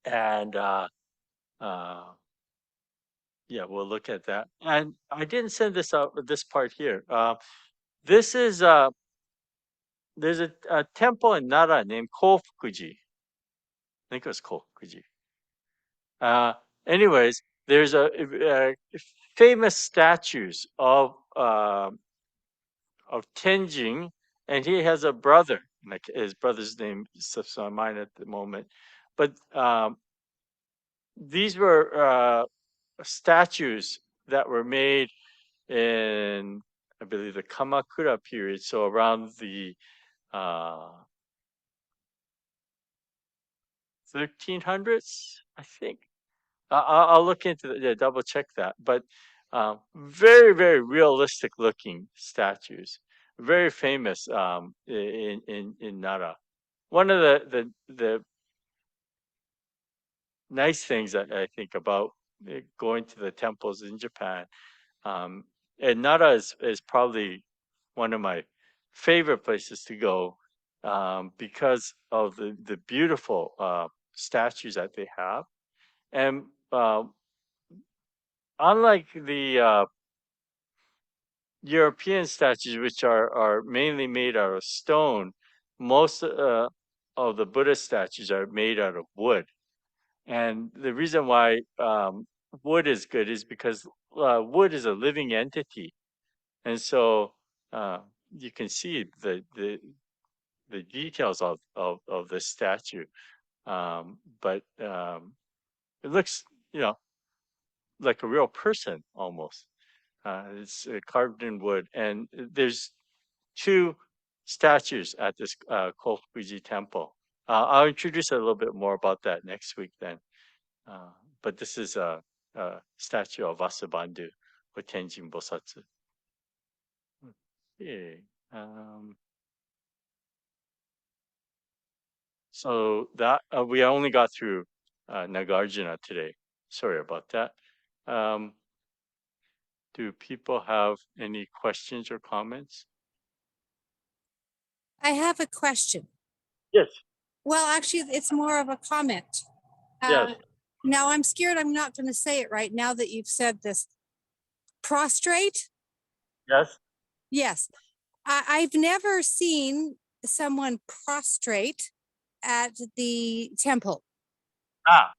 and yeah, we'll look at that. And I didn't send this out, this part here. This is there's a temple in Nara named Kofukuji. I think it was Kofukuji. Uh, anyways, there's a famous statues of Tenjin, and he has a brother. Like his brother's name slips my mind at the moment, but these were statues that were made in, I believe, the Kamakura period, so around the 1300s, I think. I'll look into double check that, but very, very realistic looking statues, very famous in Nara. One of the nice things that I think about going to the temples in Japan, and Nara is probably one of my favorite places to go because of the beautiful statues that they have. And unlike the European statues, which are mainly made out of stone, most of the Buddhist statues are made out of wood. And the reason why wood is good is because wood is a living entity, and so you can see the the details of the statue. But it looks, you know, like a real person almost. It's carved in wood, and there's two statues at this Kofuji temple. I'll introduce a little bit more about that next week then. Uh, but this is a statue of Vasubandhu or Tenjin Bosatsu. Okay. So that we only got through Nagarjuna today. Sorry about that. Um, do people have any questions or comments? I have a question. Yes. Well, actually, it's more of a comment. Yes. Now, I'm scared I'm not going to say it right now that you've said this. Prostrate? Yes. Yes. I've never seen someone prostrate at the temple. Ah.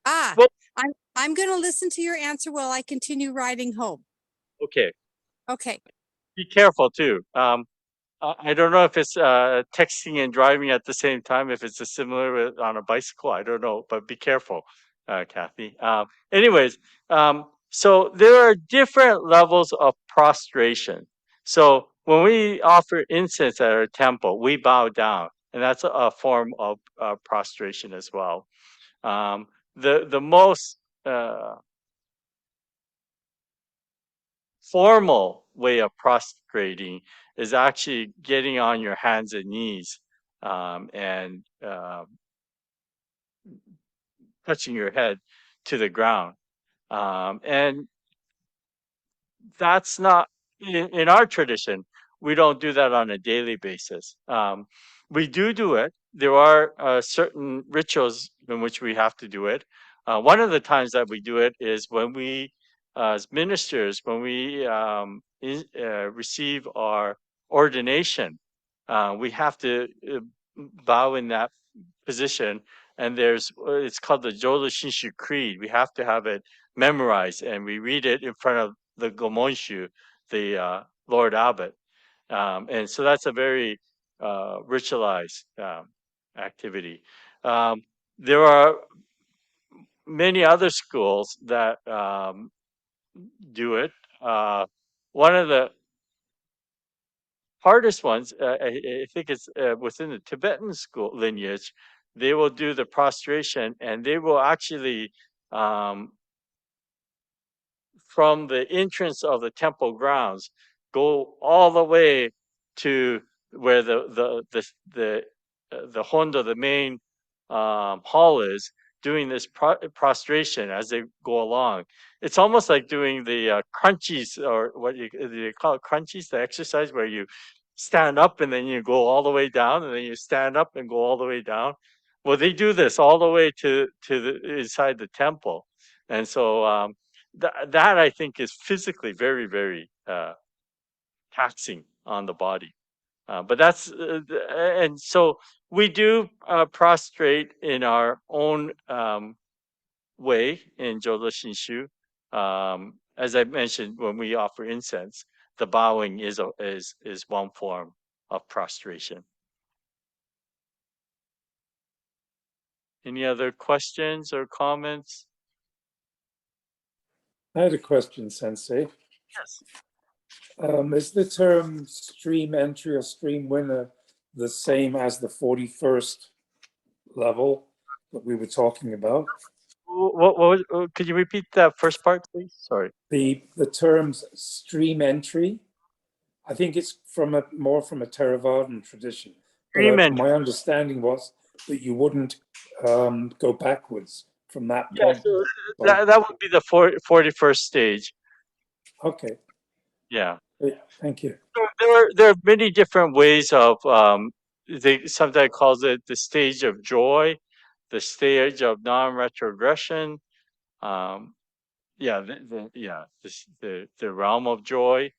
Ah, Well. I'm going to listen to your answer while I continue riding home. Okay. Okay. Be careful too. I don't know if it's texting and driving at the same time. If it's a similar on a bicycle, I don't know. But be careful, Kathy. Anyways, so there are different levels of prostration. So when we offer incense at our temple, we bow down, and that's a form of prostration as well. The most formal way of prostrating is actually getting on your hands and knees and touching your head to the ground. And that's not in our tradition. We don't do that on a daily basis. We do it. There are certain rituals in which we have to do it. One of the times that we do it is when we, as ministers, when we receive our ordination, we have to bow in that position. And there's it's called the Jodo Shinshu Creed. We have to have it memorized, and we read it in front of the Gomonshu, the Lord Abbot. And so that's a very ritualized activity. There are many other schools that do it. One of the hardest ones, I think it's within the Tibetan school lineage, they will do the prostration and they will actually um, from the entrance of the temple grounds go all the way to where the hondo, the main hall is, doing this prostration as they go along. It's almost like doing the crunchies, or what do you call it, crunchies, the exercise where you stand up and then you go all the way down, and then you stand up and go all the way down. Well, they do this all the way to the inside the temple, and so that I think is physically very, very taxing on the body. But that's and so we do prostrate in our own way in Jodo Shinshu. As I mentioned, when we offer incense, the bowing is one form of prostration. Any other questions or comments? I had a question, Sensei. Yes. Is the term stream entry or stream winner the same as the 41st level that we were talking about? Could you repeat that first part, please? Sorry. The terms stream entry, I think it's more from a Theravadan tradition. Stream But entry. my understanding was that you wouldn't go backwards from that Yeah, point. so that would be the 41st stage. Okay. Yeah. Thank you. There are many different ways of they sometimes calls it the stage of joy, the stage of non-retrogression. Yeah, the realm of joy.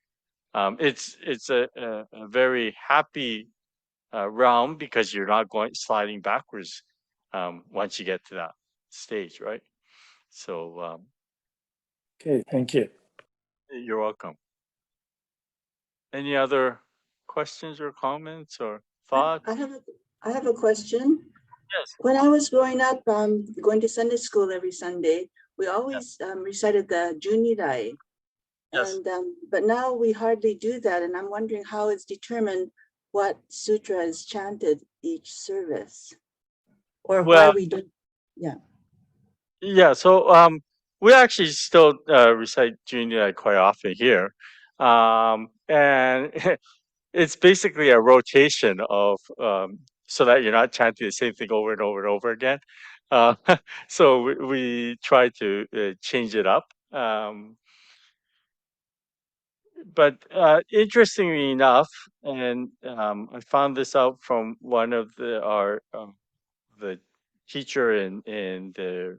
It's a very happy realm because you're not going sliding backwards once you get to that stage, right? So Okay, thank you. you're welcome. Any other questions or comments or? thought? I have a question. Yes. When I was growing up, going to Sunday school every Sunday, we always recited the Junirai. Yes. And but now we hardly do that, and I'm wondering how it's determined what sutra is chanted each service, or why Well, we don't. Yeah. yeah. So we actually still recite junior quite often here, and it's basically a rotation of so that you're not chanting the same thing over and over and over again. Uh, so we try to change it up. But interestingly enough, and I found this out from one of our the teacher in the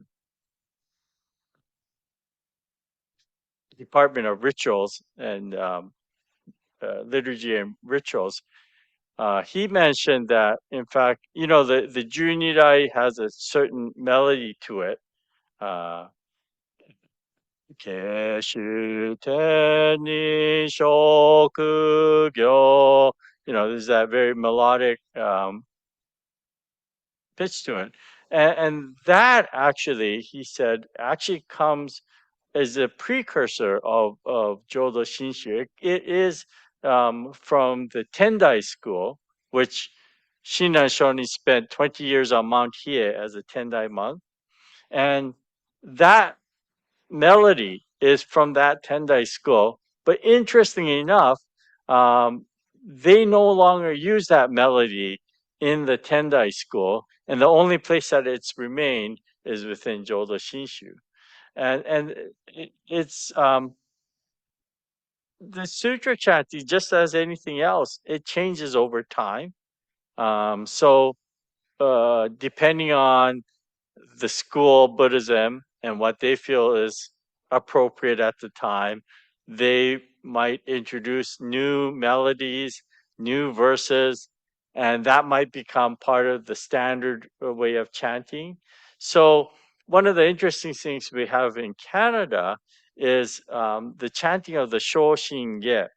Department of Rituals and Liturgy and Rituals. He mentioned that, in fact, the Junirai has a certain melody to it. Uh, Keshu ni shokugyo. There's that very melodic pitch to it. And that actually, he said, actually comes as a precursor of Jodo Shinshu. It is from the Tendai school, which Shinan Shoni spent 20 years on Mount Hiei as a Tendai monk. And that melody is from that Tendai school. But interestingly enough, they no longer use that melody in the Tendai school, and the only place that it's remained is within Jodo Shinshu. And it's the sutra chanting, just as anything else, it changes over time. So depending on the school Buddhism and what they feel is appropriate at the time, they might introduce new melodies, new verses, and that might become part of the standard way of chanting. So, one of the interesting things we have in Canada is the chanting of the Shoshinge.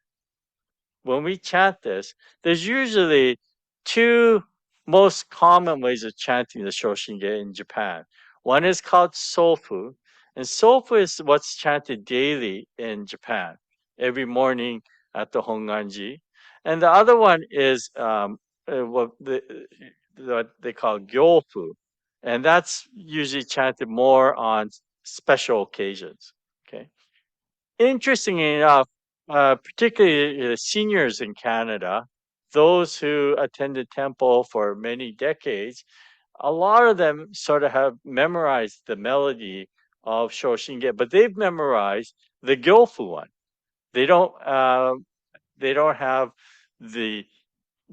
When we chant this, there's usually two most common ways of chanting the Shoshinge in Japan. One is called sofu, and sofu is what's chanted daily in Japan, every morning at the Honganji. And the other one is what they call gyofu, and that's usually chanted more on special occasions. Okay. Interestingly enough, particularly seniors in Canada, those who attended temple for many decades, a lot of them sort of have memorized the melody of Shoshinge, but they've memorized the Gyofu one. They don't. They don't have the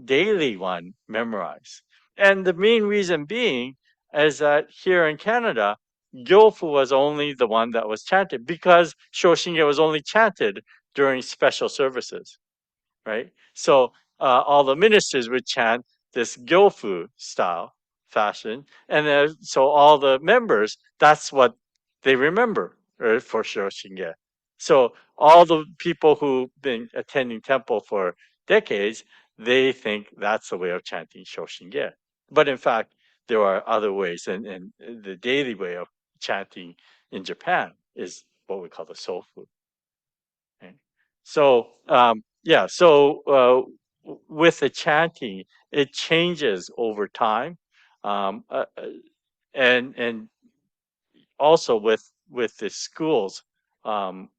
daily one memorized. And the main reason being is that here in Canada, Gyofu was only the one that was chanted because Shoshinge was only chanted during special services, right? So all the ministers would chant this Gyofu style fashion, and so all the members, that's what they remember for Shoshinge. So all the people who've been attending temple for decades, they think that's the way of chanting Shoshinge. But in fact, there are other ways, and the daily way of chanting in Japan is what we call the sofu. Okay. So yeah, so with the chanting, it changes over time, um, uh, uh, and also with the schools. Um,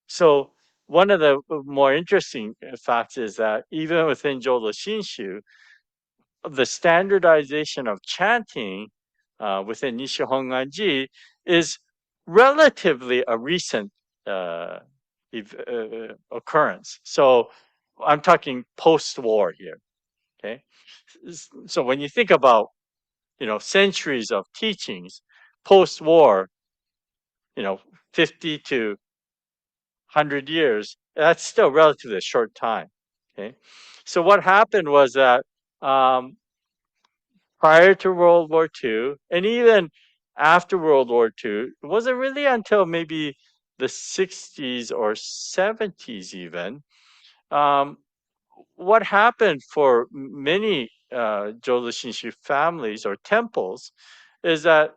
so one of the more interesting facts is that even within Jodo Shinshu, the standardization of chanting within Nishihonganji is relatively a recent uh, occurrence. So I'm talking post-war here. Okay, so when you think about centuries of teachings, post-war, 50 to 100 years, that's still relatively a short time. Okay, so what happened was that um, prior to World War II, and even after World War II, it wasn't really until maybe the 60s or 70s even, um, what happened for many Jodo families or temples is that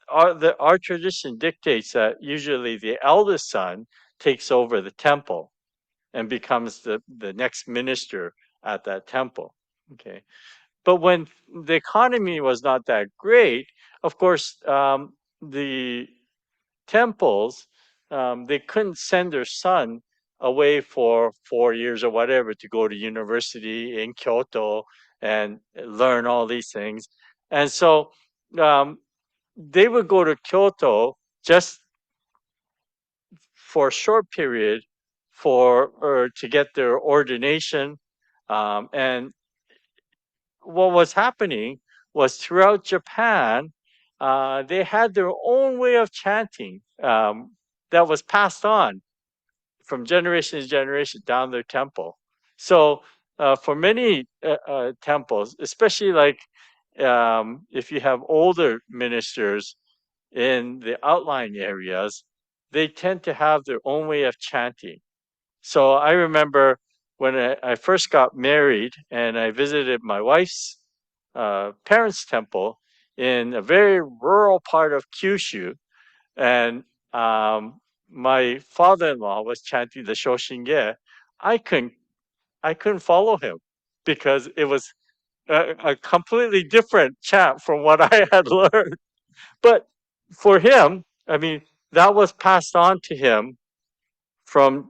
our tradition dictates that usually the eldest son takes over the temple and becomes the next minister at that temple. Okay, but when the economy was not that great, of course, the temples, they couldn't send their son away for 4 years or whatever to go to university in Kyoto and learn all these things. And so um, they would go to Kyoto just for a short period for or to get their ordination. And what was happening was throughout Japan, they had their own way of chanting that was passed on from generation to generation down their temple. So for many temples, especially like if you have older ministers in the outlying areas, they tend to have their own way of chanting. So I remember when I first got married and I visited my wife's parents' temple in a very rural part of Kyushu, and my father-in-law was chanting the Shoshinge. I couldn't I couldn't follow him because it was a completely different chant from what I had learned. But for him, I mean, that was passed on to him from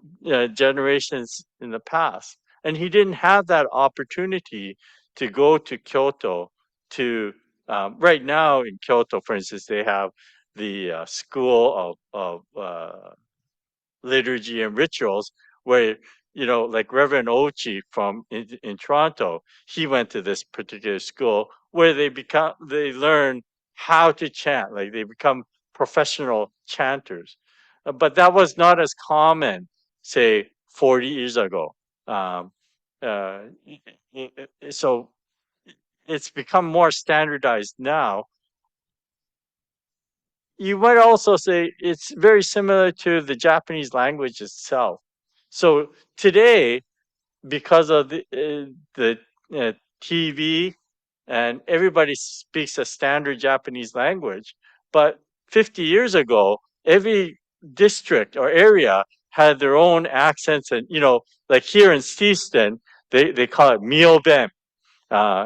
generations in the past. And he didn't have that opportunity to go to Kyoto to, right now in Kyoto, for instance, they have the school of liturgy and rituals where, like Reverend Ochi from in Toronto, he went to this particular school where they learn how to chant, like they become professional chanters. But that was not as common, say, 40 years ago. Um, so it's become more standardized now. You might also say it's very similar to the Japanese language itself. So today, because of the TV, and everybody speaks a standard Japanese language, but 50 years ago, every district or area had their own accents, and like here in Steeston, they call it Mioben.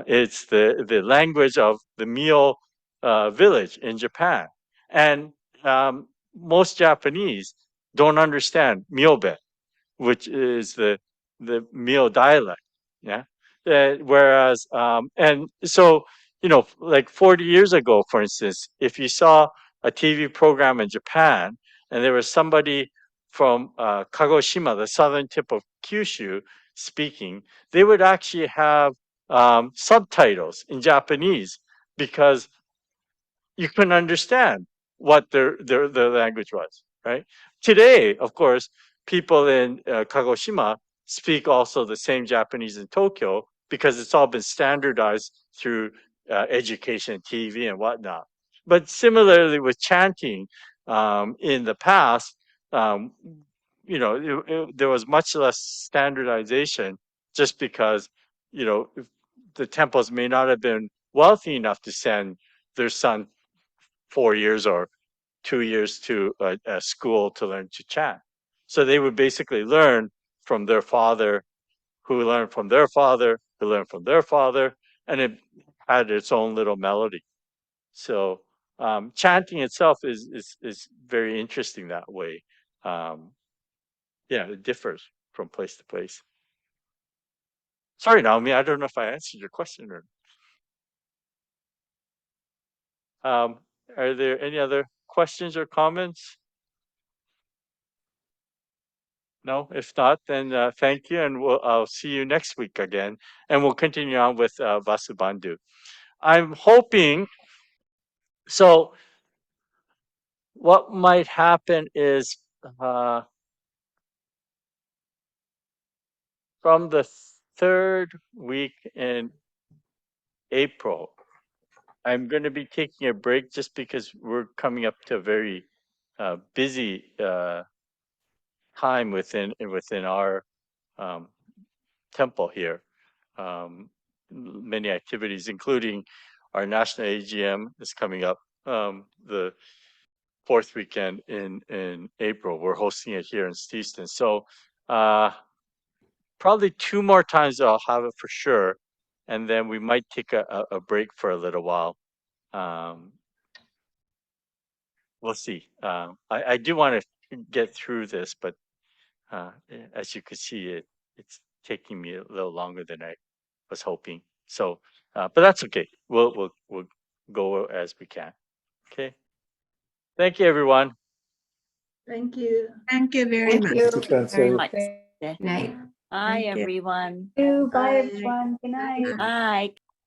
It's the language of the Mio village in Japan. And most Japanese don't understand Miobe, which is the Mio dialect. Yeah. Whereas, and so, like 40 years ago, for instance, if you saw a TV program in Japan and there was somebody from Kagoshima, the southern tip of Kyushu, speaking, they would actually have subtitles in Japanese because you couldn't understand what their language was, right? Today, of course, people in Kagoshima speak also the same Japanese in Tokyo because it's all been standardized through education, TV, and whatnot. But similarly with chanting, in the past, um, there was much less standardization just because, the temples may not have been wealthy enough to send their son 4 years or 2 years to a school to learn to chant. So they would basically learn from their father, who learned from their father, who learned from their father, and it had its own little melody. So chanting itself is very interesting that way. Um, yeah, it differs from place to place. Sorry, Naomi, I don't know if I answered your question or. Um, are there any other questions or comments? No, if not, then thank you, and I'll see you next week again, and we'll continue on with Vasubandhu. I'm hoping so. What might happen is uh, from the third week in April, I'm going to be taking a break just because we're coming up to a very busy time within our um, temple here. Many activities, including our national AGM is coming up the fourth weekend in April. We're hosting it here in Stevenson. So probably 2 more times I'll have it for sure, and then we might take a break for a little while. We'll see. I do want to get through this, but as you can see, it's taking me a little longer than I was hoping. So, but that's okay. We'll go as we can. Okay. Thank you, everyone. Thank you. Thank you very Thank much. you Thank very you. much. Good Good night. Thank Bye, you. everyone. Bye, Bye. everyone. Good night. Bye.